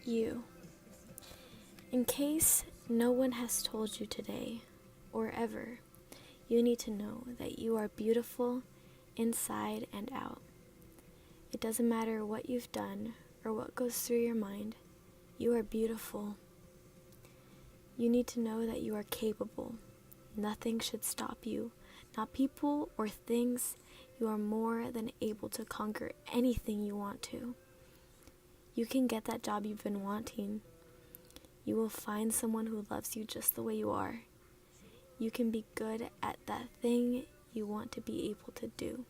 You. In case no one has told you today or ever, you need to know that you are beautiful inside and out. It doesn't matter what you've done or what goes through your mind, you are beautiful. You need to know that you are capable. Nothing should stop you, not people or things. You are more than able to conquer anything you want to. You can get that job you've been wanting. You will find someone who loves you just the way you are. You can be good at that thing you want to be able to do.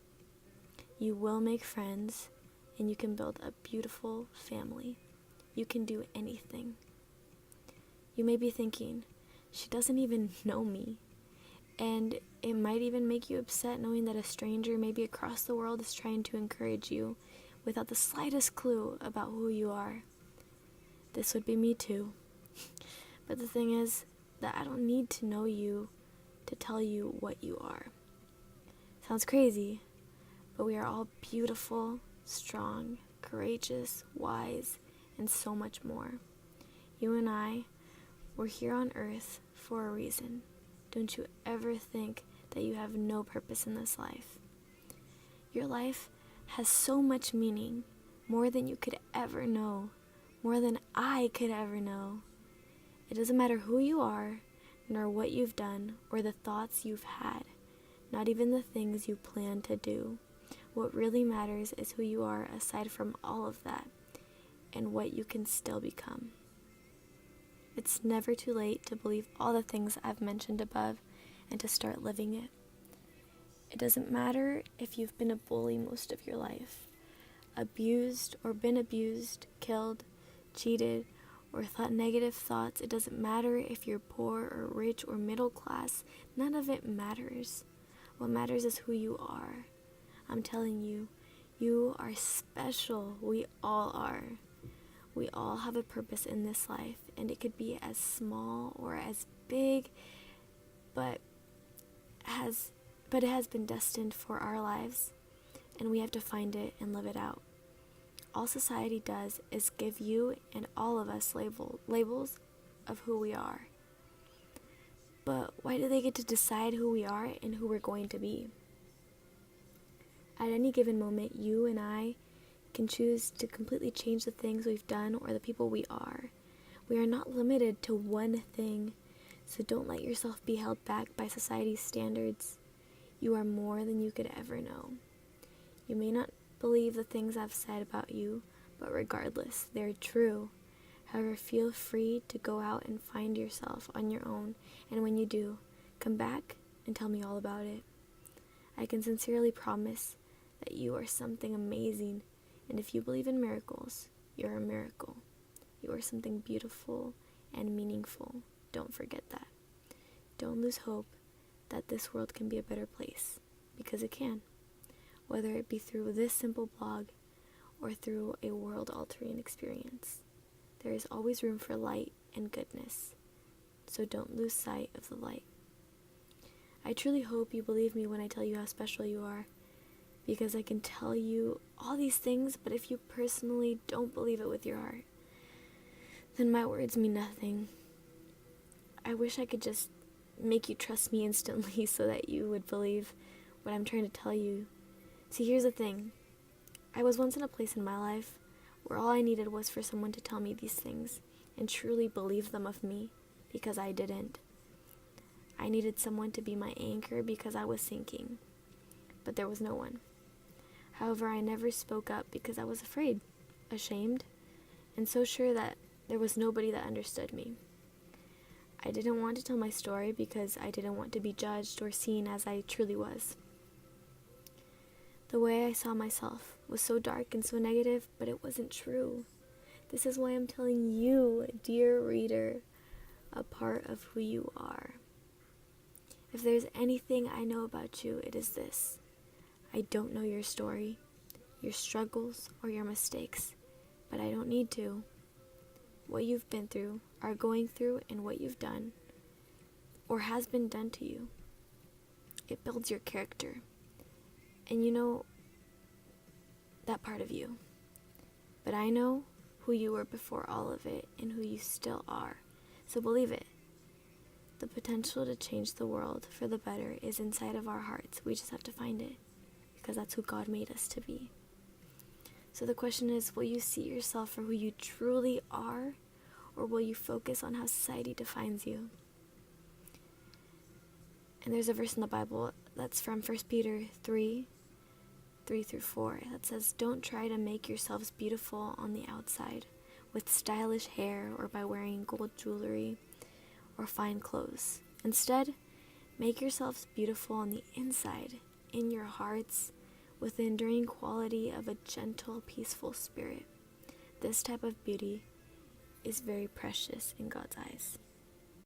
You will make friends, and you can build a beautiful family. You can do anything. You may be thinking, she doesn't even know me. And it might even make you upset knowing that a stranger maybe across the world is trying to encourage you without the slightest clue about who you are. This would be me too. But the thing is that I don't need to know you to tell you what you are. Sounds crazy, but we are all beautiful, strong, courageous, wise, and so much more. You and I, we're here on earth for a reason. Don't you ever think that you have no purpose in this life. Your life has so much meaning, more than you could ever know, more than I could ever know. It doesn't matter who you are, nor what you've done, or the thoughts you've had, not even the things you plan to do. What really matters is who you are aside from all of that, and what you can still become. It's never too late to believe all the things I've mentioned above and to start living it. It doesn't matter if you've been a bully most of your life, abused or been abused, killed, cheated, or thought negative thoughts. It doesn't matter if you're poor or rich or middle class. None of it matters. What matters is who you are. I'm telling you, you are special. We all are. We all have a purpose in this life, and it could be as small or as big, but it has been destined for our lives, and we have to find it and live it out. All society does is give you and all of us labels of who we are. But why do they get to decide who we are and who we're going to be? At any given moment, you and I can choose to completely change the things we've done or the people we are. We are not limited to one thing, so don't let yourself be held back by society's standards. You are more than you could ever know. You may not believe the things I've said about you, but regardless, they're true. However, feel free to go out and find yourself on your own, and when you do, come back and tell me all about it. I can sincerely promise that you are something amazing, and if you believe in miracles, you're a miracle. You are something beautiful and meaningful. Don't forget that. Don't lose hope that this world can be a better place, because it can. Whether it be through this simple blog or through a world-altering experience, there is always room for light and goodness, so don't lose sight of the light. I truly hope you believe me when I tell you how special you are, because I can tell you all these things, but if you personally don't believe it with your heart, then my words mean nothing. I wish I could just make you trust me instantly so that you would believe what I'm trying to tell you. See, here's the thing. I was once in a place in my life where all I needed was for someone to tell me these things and truly believe them of me, because I didn't. I needed someone to be my anchor because I was sinking, but there was no one. However, I never spoke up because I was afraid, ashamed, and so sure that there was nobody that understood me. I didn't want to tell my story because I didn't want to be judged or seen as I truly was. The way I saw myself was so dark and so negative, but it wasn't true. This is why I'm telling you, dear reader, a part of who you are. If there's anything I know about you, it is this. I don't know your story, your struggles, or your mistakes, but I don't need to. What you've been through, are going through, and what you've done, or has been done to you, it builds your character. And you know that part of you. But I know who you were before all of it and who you still are. So believe it. The potential to change the world for the better is inside of our hearts. We just have to find it, because that's who God made us to be. So the question is, will you see yourself for who you truly are, or will you focus on how society defines you? And there's a verse in the Bible that's from 1 Peter 3:3-4, that says, "Don't try to make yourselves beautiful on the outside with stylish hair or by wearing gold jewelry or fine clothes. Instead, make yourselves beautiful on the inside, in your hearts, with the enduring quality of a gentle, peaceful spirit. This type of beauty is very precious in God's eyes."